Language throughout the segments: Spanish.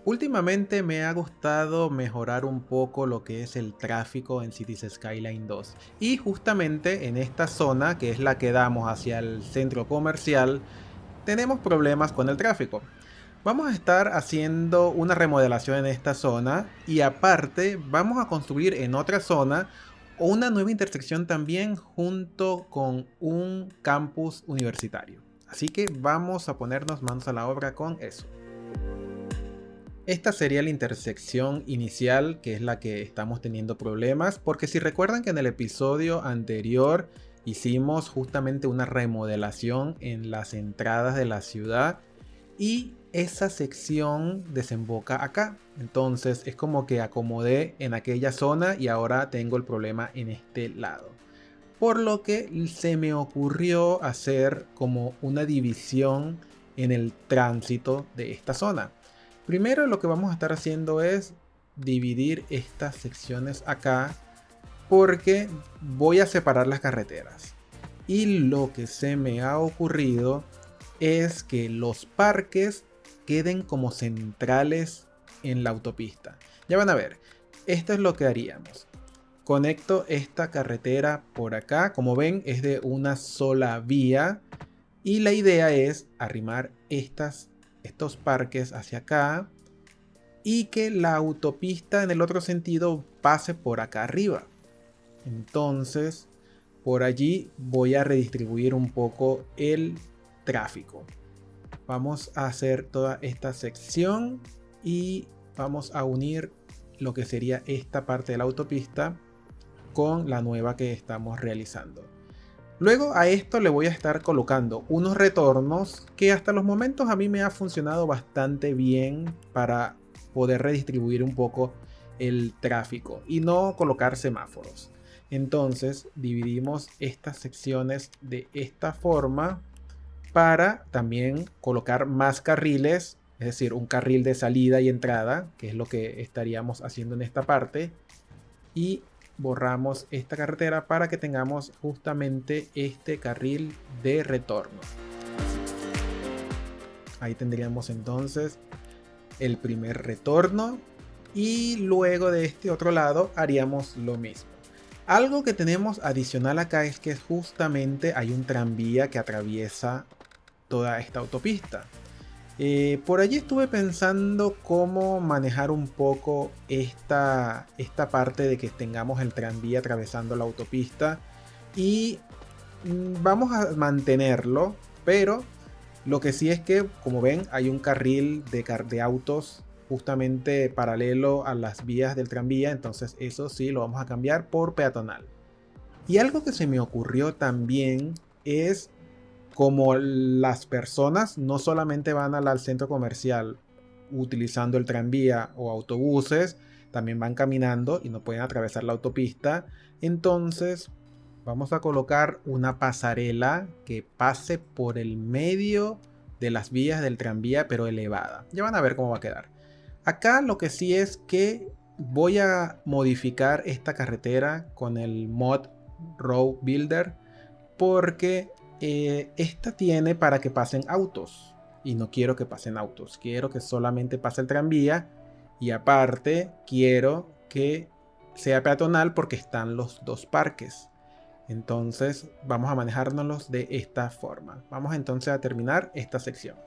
Últimamente me ha gustado mejorar un poco lo que es el tráfico en Cities Skyline 2. Y justamente en esta zona, que es la que damos hacia el centro comercial, tenemos problemas con el tráfico. Vamos a estar haciendo una remodelación en esta zona y aparte vamos a construir en otra zona una nueva intersección también junto con un campus universitario. Así que vamos a ponernos manos a la obra con eso. Esta sería la intersección inicial, que es la que estamos teniendo problemas, porque si recuerdan que en el episodio anterior hicimos justamente una remodelación en las entradas de la ciudad y esa sección desemboca acá. Entonces es como que acomodé en aquella zona y ahora tengo el problema en este lado. Por lo que se me ocurrió hacer como una división en el tránsito de esta zona. Primero lo que vamos a estar haciendo es dividir estas secciones acá porque voy a separar las carreteras. Y lo que se me ha ocurrido es que los parques queden como centrales en la autopista. Ya van a ver, esto es lo que haríamos. Conecto esta carretera por acá, como ven es de una sola vía y la idea es arrimar estos parques hacia acá y que la autopista en el otro sentido pase por acá arriba. Entonces por allí voy a redistribuir un poco el tráfico. Vamos a hacer toda esta sección y vamos a unir lo que sería esta parte de la autopista con la nueva que estamos realizando. Luego a esto le voy a estar colocando unos retornos que hasta los momentos a mí me ha funcionado bastante bien para poder redistribuir un poco el tráfico y no colocar semáforos. Entonces dividimos estas secciones de esta forma para también colocar más carriles, es decir, un carril de salida y entrada, que es lo que estaríamos haciendo en esta parte. Y borramos esta carretera para que tengamos justamente este carril de retorno. Ahí tendríamos entonces el primer retorno y luego de este otro lado haríamos lo mismo. Algo que tenemos adicional acá es que justamente hay un tranvía que atraviesa toda esta autopista. Por allí estuve pensando cómo manejar un poco esta parte de que tengamos el tranvía atravesando la autopista y vamos a mantenerlo, pero lo que sí es que, como ven, hay un carril de autos justamente paralelo a las vías del tranvía, entonces eso sí lo vamos a cambiar por peatonal. Y algo que se me ocurrió también es como las personas no solamente van al centro comercial utilizando el tranvía o autobuses, también van caminando y no pueden atravesar la autopista. Entonces vamos a colocar una pasarela que pase por el medio de las vías del tranvía, pero elevada. Ya van a ver cómo va a quedar. Acá lo que sí es que voy a modificar esta carretera con el mod Road Builder porque esta tiene para que pasen autos y no quiero que pasen autos, quiero que solamente pase el tranvía y aparte quiero que sea peatonal porque están los dos parques. Entonces vamos a manejárnoslos de esta forma. Vamos entonces a terminar esta sección.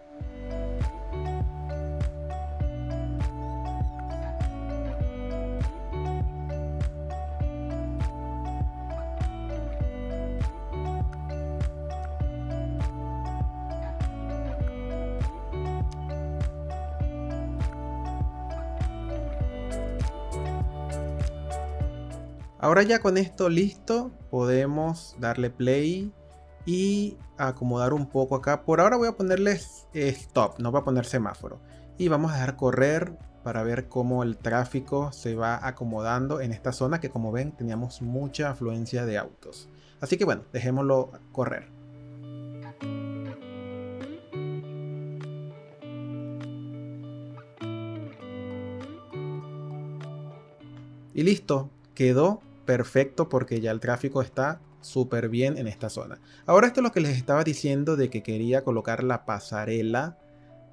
Ahora ya con esto listo, podemos darle play y acomodar un poco acá. Por ahora voy a ponerle stop, no voy a poner semáforo. Y vamos a dejar correr para ver cómo el tráfico se va acomodando en esta zona que, como ven, teníamos mucha afluencia de autos. Así que bueno, dejémoslo correr. Y listo, quedó perfecto porque ya el tráfico está súper bien en esta zona. Ahora esto es lo que les estaba diciendo de que quería colocar la pasarela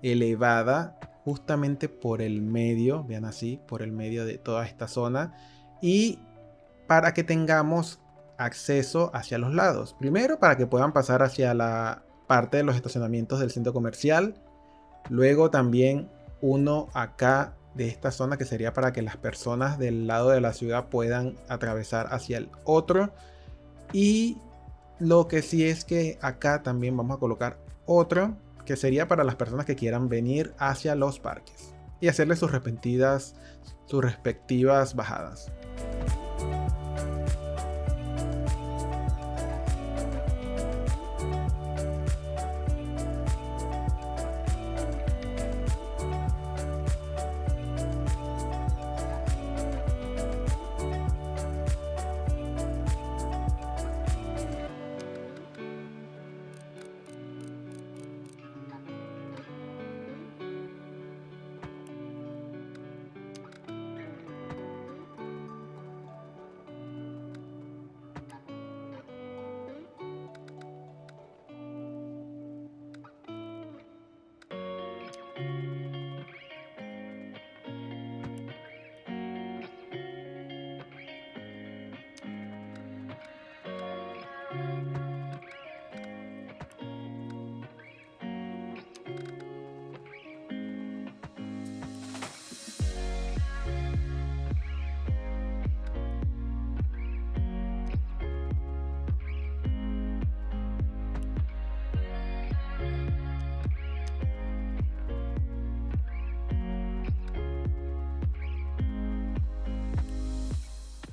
elevada justamente por el medio, vean así, por el medio de toda esta zona, y para que tengamos acceso hacia los lados. Primero, para que puedan pasar hacia la parte de los estacionamientos del centro comercial. Luego también uno acá de esta zona, que sería para que las personas del lado de la ciudad puedan atravesar hacia el otro. Y lo que sí es que acá también vamos a colocar otro, que sería para las personas que quieran venir hacia los parques y hacerle sus respectivas bajadas.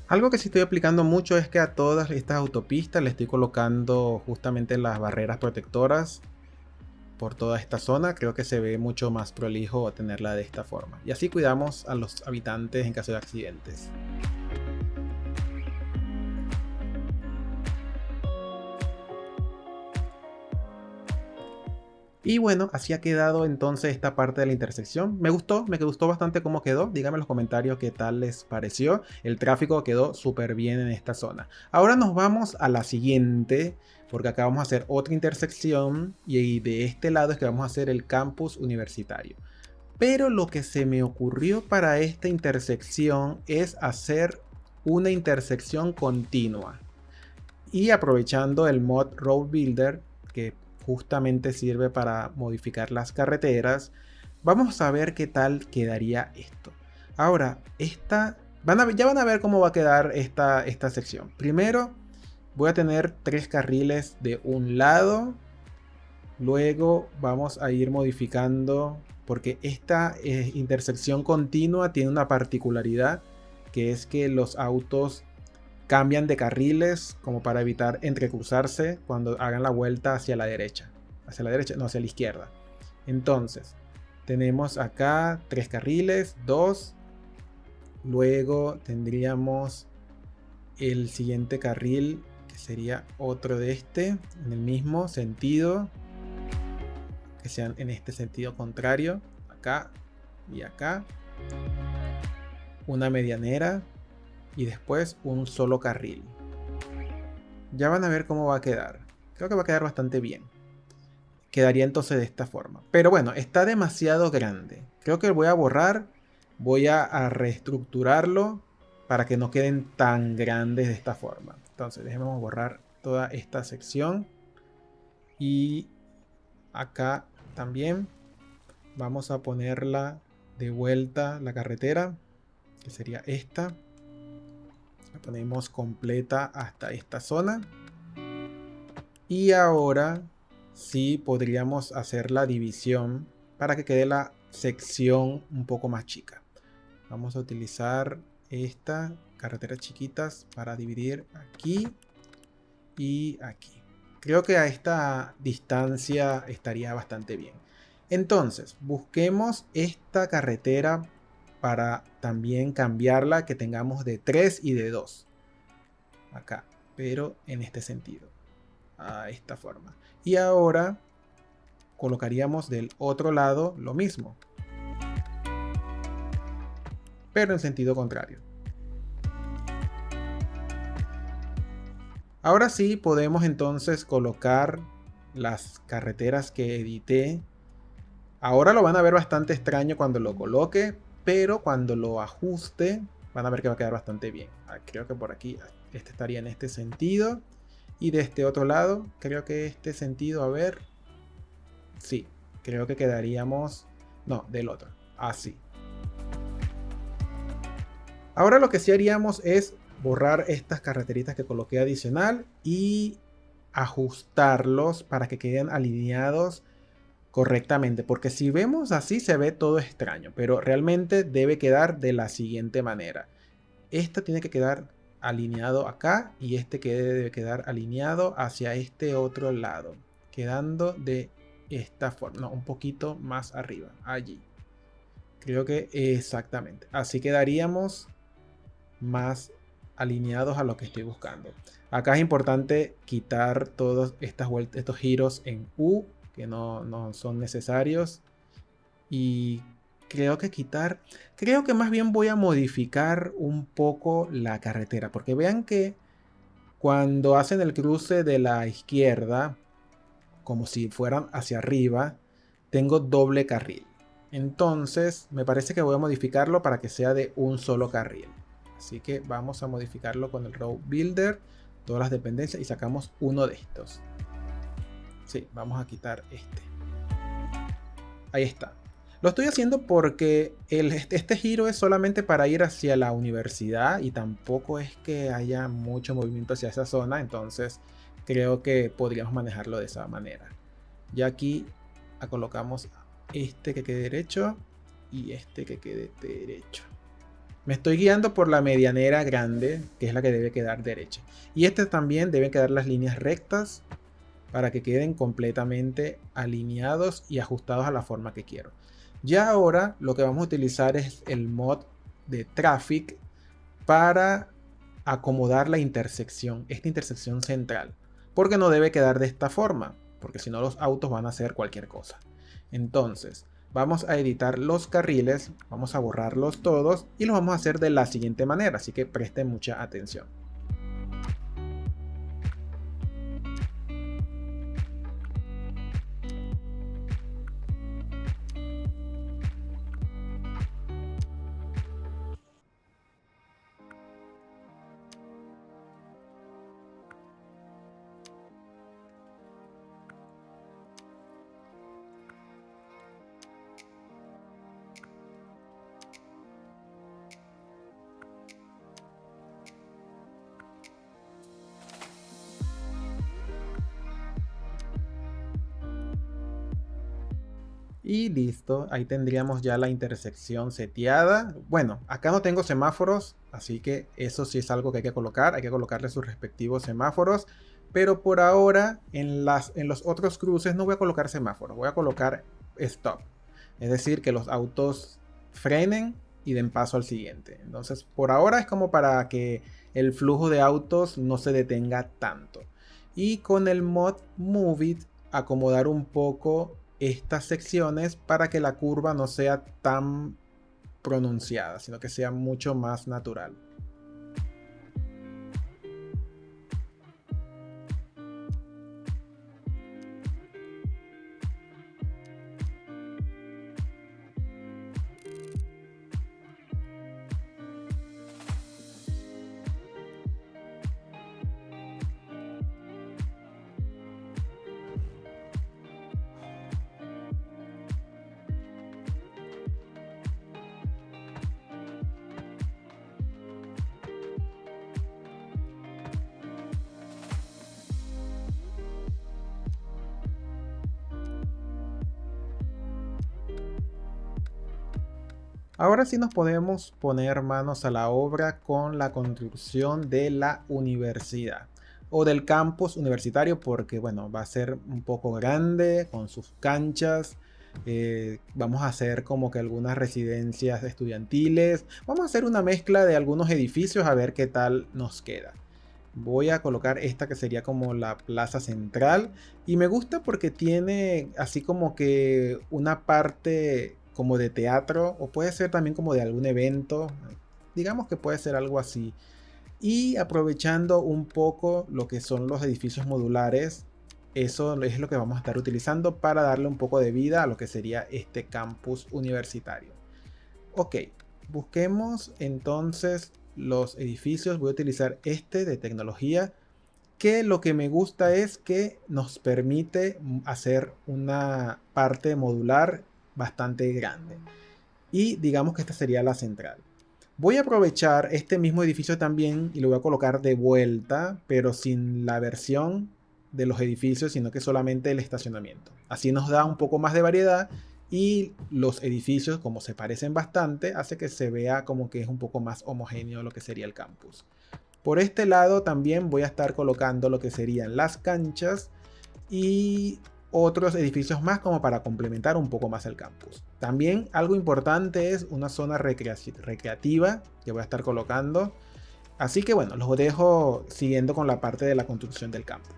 Algo que sí estoy aplicando mucho es que a todas estas autopistas le estoy colocando justamente las barreras protectoras por toda esta zona. Creo que se ve mucho más prolijo tenerla de esta forma. Y así cuidamos a los habitantes en caso de accidentes. Y bueno, así ha quedado entonces esta parte de la intersección. Me gustó bastante cómo quedó. Díganme en los comentarios qué tal les pareció. El tráfico quedó súper bien en esta zona. Ahora nos vamos a la siguiente, porque acá vamos a hacer otra intersección y de este lado es que vamos a hacer el campus universitario. Pero lo que se me ocurrió para esta intersección es hacer una intersección continua. Y aprovechando el mod Road Builder, que justamente sirve para modificar las carreteras, vamos a ver qué tal quedaría esto. Ahora, ya van a ver cómo va a quedar esta sección. Primero, voy a tener 3 carriles de un lado. Luego vamos a ir modificando, porque esta intersección continua tiene una particularidad, que es que los autos cambian de carriles como para evitar entrecruzarse cuando hagan la vuelta hacia la derecha. Hacia la derecha, no, hacia la izquierda. Entonces, tenemos acá 3 carriles, 2. Luego tendríamos el siguiente carril, que sería otro de este, en el mismo sentido, que sean en este sentido contrario, acá y acá. Una medianera. Y después un solo carril. Ya van a ver cómo va a quedar. Creo que va a quedar bastante bien. Quedaría entonces de esta forma. Pero bueno, está demasiado grande. Creo que voy a borrar. Voy a reestructurarlo para que no queden tan grandes de esta forma. Entonces dejemos borrar toda esta sección. Y acá también vamos a ponerla de vuelta la carretera, que sería esta. La ponemos completa hasta esta zona. Y ahora sí podríamos hacer la división para que quede la sección un poco más chica. Vamos a utilizar esta carreteras chiquitas para dividir aquí y aquí. Creo que a esta distancia estaría bastante bien. Entonces, busquemos esta carretera para también cambiarla, que tengamos de 3 y de 2 acá, pero en este sentido, a esta forma. Y ahora colocaríamos del otro lado lo mismo, pero en sentido contrario. Ahora sí podemos entonces colocar las carreteras que edité Ahora lo van a ver bastante extraño cuando lo coloque, pero cuando lo ajuste van a ver que va a quedar bastante bien. Creo que por aquí este estaría en este sentido. Y de este otro lado, creo que este sentido, a ver. Sí, creo que quedaríamos... No, del otro. Así. Ahora lo que sí haríamos es borrar estas carreteritas que coloqué adicional y ajustarlos para que queden alineados correctamente, porque si vemos así se ve todo extraño, pero realmente debe quedar de la siguiente manera. Este tiene que quedar alineado acá y este que debe quedar alineado hacia este otro lado, quedando de esta forma, no, un poquito más arriba, allí. Creo que exactamente, así quedaríamos más alineados a lo que estoy buscando. Acá es importante quitar todos estos giros en U que no son necesarios. Y creo que más bien voy a modificar un poco la carretera. Porque vean que cuando hacen el cruce de la izquierda, como si fueran hacia arriba, tengo doble carril. Entonces me parece que voy a modificarlo para que sea de un solo carril. Así que vamos a modificarlo con el Road Builder, todas las dependencias y sacamos uno de estos. Sí, vamos a quitar este. Ahí está. Lo estoy haciendo porque este giro es solamente para ir hacia la universidad y tampoco es que haya mucho movimiento hacia esa zona, entonces creo que podríamos manejarlo de esa manera. Ya aquí colocamos este que quede derecho y este que quede derecho. Me estoy guiando por la medianera grande, que es la que debe quedar derecha. Y este también deben quedar las líneas rectas para que queden completamente alineados y ajustados a la forma que quiero. Ya ahora lo que vamos a utilizar es el mod de Traffic para acomodar la intersección, esta intersección central, porque no debe quedar de esta forma, porque si no los autos van a hacer cualquier cosa. Entonces vamos a editar los carriles, vamos a borrarlos todos y los vamos a hacer de la siguiente manera, así que presten mucha atención. Y listo, ahí tendríamos ya la intersección seteada. Bueno, acá no tengo semáforos, así que eso sí es algo que hay que colocarle sus respectivos semáforos. Pero por ahora en los otros cruces no voy a colocar semáforos, voy a colocar stop. Es decir, que los autos frenen y den paso al siguiente. Entonces por ahora es como para que el flujo de autos no se detenga tanto. Y con el mod Move It acomodar un poco estas secciones para que la curva no sea tan pronunciada, sino que sea mucho más natural. Ahora sí nos podemos poner manos a la obra con la construcción de la universidad o del campus universitario, porque bueno, va a ser un poco grande con sus canchas. Vamos a hacer como que algunas residencias estudiantiles. Vamos a hacer una mezcla de algunos edificios a ver qué tal nos queda. Voy a colocar esta que sería como la plaza central y me gusta porque tiene así como que una parte como de teatro o puede ser también como de algún evento, digamos que puede ser algo así. Y aprovechando un poco lo que son los edificios modulares, eso es lo que vamos a estar utilizando para darle un poco de vida a lo que sería este campus universitario. Ok, busquemos entonces los edificios. Voy a utilizar este de tecnología, que lo que me gusta es que nos permite hacer una parte modular bastante grande. Y digamos que esta sería la central. Voy a aprovechar este mismo edificio también y lo voy a colocar de vuelta, pero sin la versión de los edificios, sino que solamente el estacionamiento. Así nos da un poco más de variedad y los edificios, como se parecen bastante, hace que se vea como que es un poco más homogéneo lo que sería el campus. Por este lado también voy a estar colocando lo que serían las canchas y otros edificios más como para complementar un poco más el campus. También algo importante es una zona recreativa que voy a estar colocando. Así que bueno, los dejo siguiendo con la parte de la construcción del campus.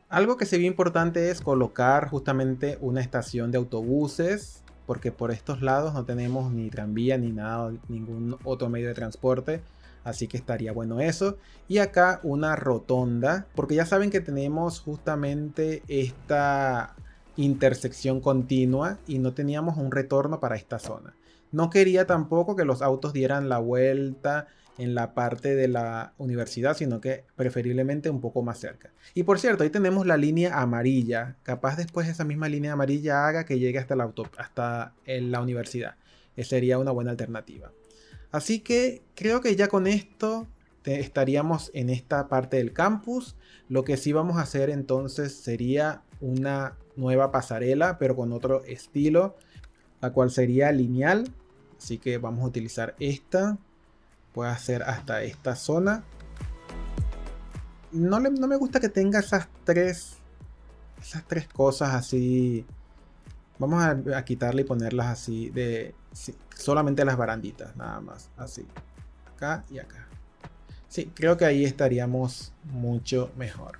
Algo que se ve importante es colocar justamente una estación de autobuses, porque por estos lados no tenemos ni tranvía ni nada, ningún otro medio de transporte, así que estaría bueno eso. Y acá una rotonda, porque ya saben que tenemos justamente esta intersección continua y no teníamos un retorno para esta zona. No quería tampoco que los autos dieran la vuelta en la parte de la universidad, sino que preferiblemente un poco más cerca. Y por cierto, ahí tenemos la línea amarilla. Capaz después esa misma línea amarilla haga que llegue hasta la universidad. Esa sería una buena alternativa. Así que creo que ya con esto estaríamos en esta parte del campus. Lo que sí vamos a hacer entonces sería una nueva pasarela, pero con otro estilo, la cual sería lineal. Así que vamos a utilizar esta. Puede hacer hasta esta zona. no me gusta que tenga esas tres cosas así. Vamos a quitarle y ponerlas así sí, solamente las baranditas, nada más, así, acá y acá. Sí, creo que ahí estaríamos mucho mejor.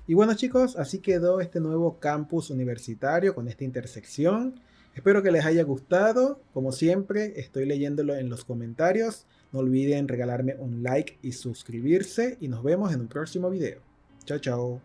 Y bueno chicos, así quedó este nuevo campus universitario con esta intersección. Espero que les haya gustado. Como siempre, estoy leyéndolo en los comentarios. No olviden regalarme un like y suscribirse. Y nos vemos en un próximo video. Chao, chao.